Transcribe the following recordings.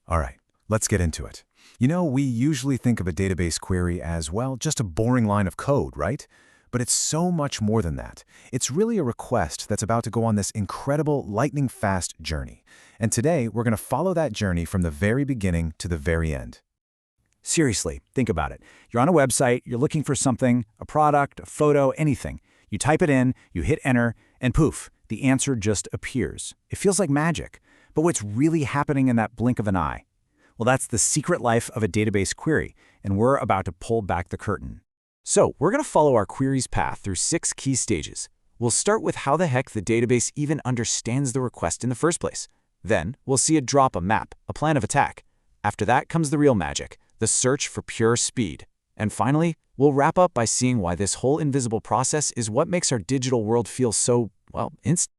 All right, let's get into it. We usually think of a database query as, well, just a boring line of code, right? But it's so much more than that. It's really a request that's about to go on this incredible, lightning-fast journey. And today, we're going to follow that journey from the very beginning to the very end. Seriously, think about it. You're on a website, you're looking for something, a product, a photo, anything. You type it in, you hit enter, and poof, the answer just appears. It feels like magic. But what's really happening in that blink of an eye? Well, that's the secret life of a database query, and we're about to pull back the curtain. So, we're going to follow our query's path through 6 key stages. We'll start with how the heck the database even understands the request in the first place. Then, we'll see it drop a map, a plan of attack. After that comes the real magic, the search for pure speed. And finally, we'll wrap up by seeing why this whole invisible process is what makes our digital world feel so, well, instant.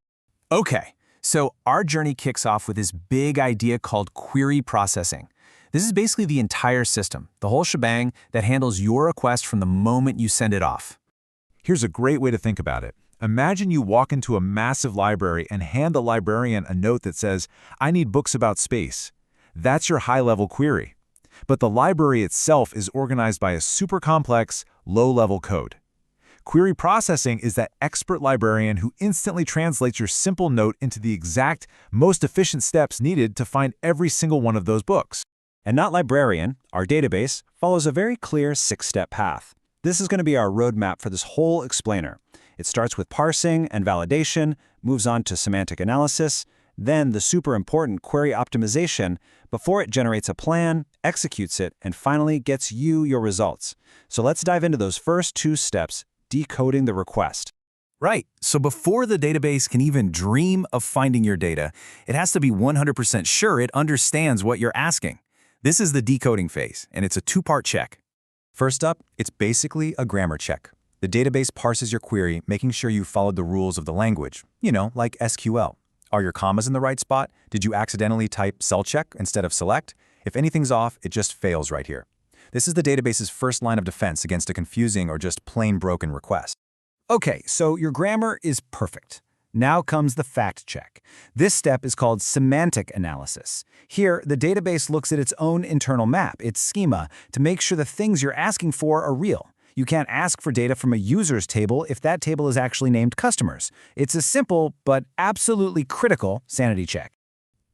Okay, so our journey kicks off with this big idea called query processing. This is basically the entire system, the whole shebang that handles your request from the moment you send it off. Here's a great way to think about it. Imagine you walk into a massive library and hand the librarian a note that says, "I need books about space." That's your high-level query. But the library itself is organized by a super complex, low-level code. Query processing is that expert librarian who instantly translates your simple note into the exact, most efficient steps needed to find every single one of those books. And not librarian, our database, follows a very clear 6-step path. This is going to be our roadmap for this whole explainer. It starts with parsing and validation, moves on to semantic analysis, then the super important query optimization before it generates a plan, executes it, and finally gets you your results. So let's dive into those first 2 steps, decoding the request. Right, so before the database can even dream of finding your data, it has to be 100% sure it understands what you're asking. This is the decoding phase, and it's a 2-part check. First up, it's basically a grammar check. The database parses your query, making sure you followed the rules of the language, like SQL. Are your commas in the right spot? Did you accidentally type cell check instead of select? If anything's off, it just fails right here. This is the database's first line of defense against a confusing or just plain broken request. Okay, so your grammar is perfect. Now comes the fact check. This step is called semantic analysis. Here, the database looks at its own internal map, its schema, to make sure the things you're asking for are real. You can't ask for data from a users table if that table is actually named customers. It's a simple but absolutely critical sanity check.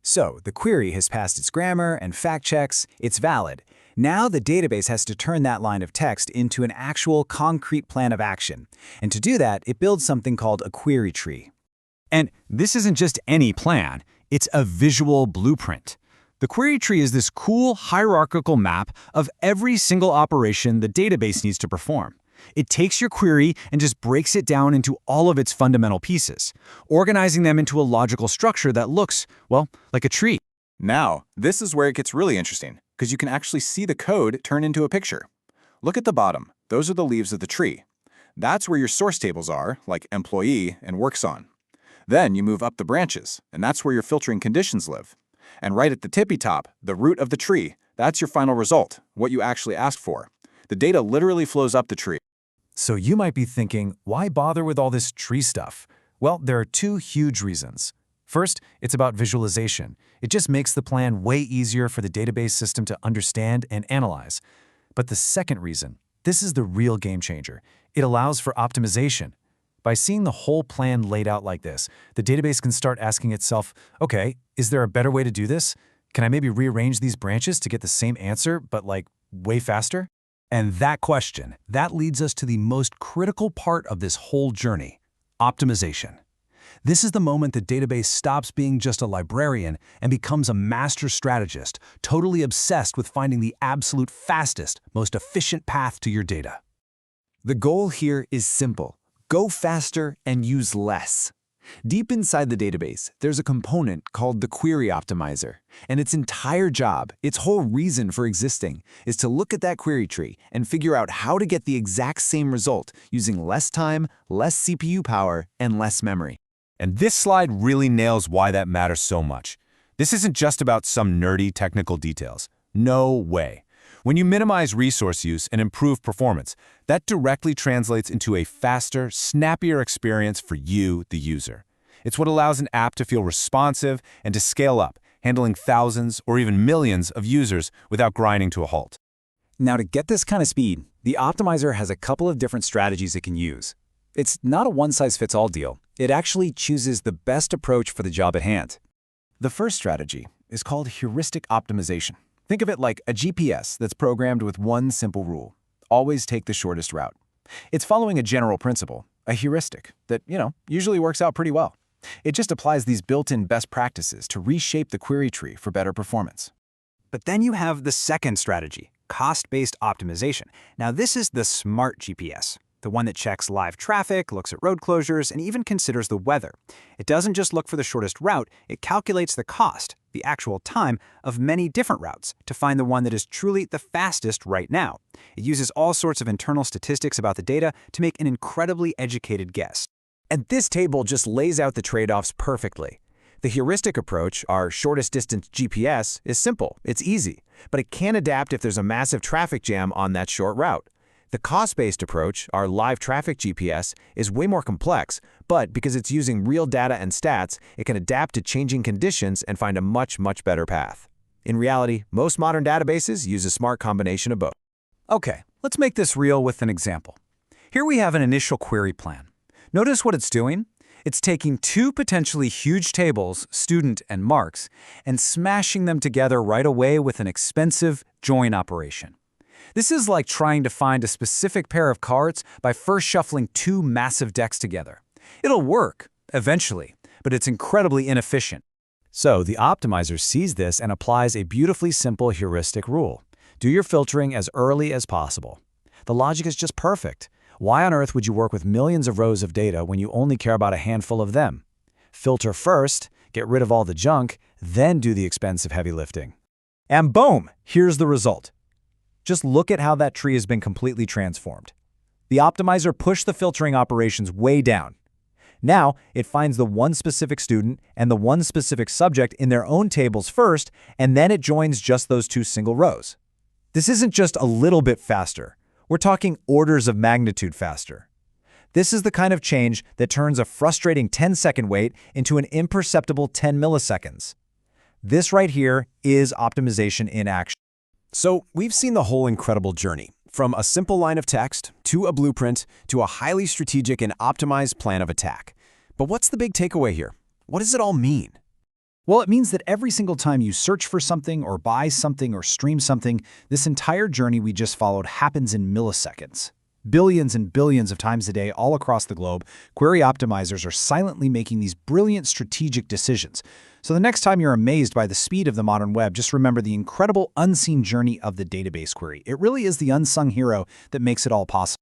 So, the query has passed its grammar and fact checks, it's valid. Now the database has to turn that line of text into an actual concrete plan of action. And to do that, it builds something called a query tree. And this isn't just any plan, it's a visual blueprint. The query tree is this cool hierarchical map of every single operation the database needs to perform. It takes your query and just breaks it down into all of its fundamental pieces, organizing them into a logical structure that looks, well, like a tree. Now, this is where it gets really interesting, because you can actually see the code turn into a picture. Look at the bottom. Those are the leaves of the tree. That's where your source tables are, like employee and works on. Then you move up the branches, and that's where your filtering conditions live. And right at the tippy top, the root of the tree, that's your final result, what you actually asked for. The data literally flows up the tree. So you might be thinking, why bother with all this tree stuff? Well, there are 2 huge reasons. First, it's about visualization. It just makes the plan way easier for the database system to understand and analyze. But the second reason, this is the real game changer. It allows for optimization. By seeing the whole plan laid out like this, the database can start asking itself, okay, is there a better way to do this? Can I maybe rearrange these branches to get the same answer, but way faster? And that question, that leads us to the most critical part of this whole journey, optimization. This is the moment the database stops being just a librarian and becomes a master strategist, totally obsessed with finding the absolute fastest, most efficient path to your data. The goal here is simple. Go faster and use less. Deep inside the database, there's a component called the query optimizer, and its entire job, its whole reason for existing, is to look at that query tree and figure out how to get the exact same result using less time, less CPU power, and less memory. And this slide really nails why that matters so much. This isn't just about some nerdy technical details. No way. When you minimize resource use and improve performance, that directly translates into a faster, snappier experience for you, the user. It's what allows an app to feel responsive and to scale up, handling thousands or even millions of users without grinding to a halt. Now, to get this kind of speed, the optimizer has a couple of different strategies it can use. It's not a one-size-fits-all deal. It actually chooses the best approach for the job at hand. The first strategy is called heuristic optimization. Think of it like a GPS that's programmed with one simple rule: always take the shortest route. It's following a general principle, a heuristic, that, usually works out pretty well. It just applies these built-in best practices to reshape the query tree for better performance. But then you have the second strategy, cost-based optimization. Now this is the smart GPS, the one that checks live traffic, looks at road closures, and even considers the weather. It doesn't just look for the shortest route, it calculates the cost, the actual time, of many different routes to find the one that is truly the fastest right now. It uses all sorts of internal statistics about the data to make an incredibly educated guess. And this table just lays out the trade-offs perfectly. The heuristic approach, our shortest distance GPS, is simple, it's easy, but it can adapt if there's a massive traffic jam on that short route. The cost-based approach, our live traffic GPS, is way more complex, but because it's using real data and stats, it can adapt to changing conditions and find a much better path. In reality, most modern databases use a smart combination of both. Okay, let's make this real with an example. Here we have an initial query plan. Notice what it's doing? It's taking two potentially huge tables, student and marks, and smashing them together right away with an expensive join operation. This is like trying to find a specific pair of cards by first shuffling two massive decks together. It'll work, eventually, but it's incredibly inefficient. So the optimizer sees this and applies a beautifully simple heuristic rule. Do your filtering as early as possible. The logic is just perfect. Why on earth would you work with millions of rows of data when you only care about a handful of them? Filter first, get rid of all the junk, then do the expensive heavy lifting. And boom, here's the result. Just look at how that tree has been completely transformed. The optimizer pushed the filtering operations way down. Now, it finds the one specific student and the one specific subject in their own tables first, and then it joins just those two single rows. This isn't just a little bit faster. We're talking orders of magnitude faster. This is the kind of change that turns a frustrating 10-second wait into an imperceptible 10 milliseconds. This right here is optimization in action. So we've seen the whole incredible journey, from a simple line of text, to a blueprint, to a highly strategic and optimized plan of attack. But what's the big takeaway here? What does it all mean? Well, it means that every single time you search for something or buy something or stream something, this entire journey we just followed happens in milliseconds. Billions and billions of times a day all across the globe, query optimizers are silently making these brilliant strategic decisions. So the next time you're amazed by the speed of the modern web, just remember the incredible unseen journey of the database query. It really is the unsung hero that makes it all possible.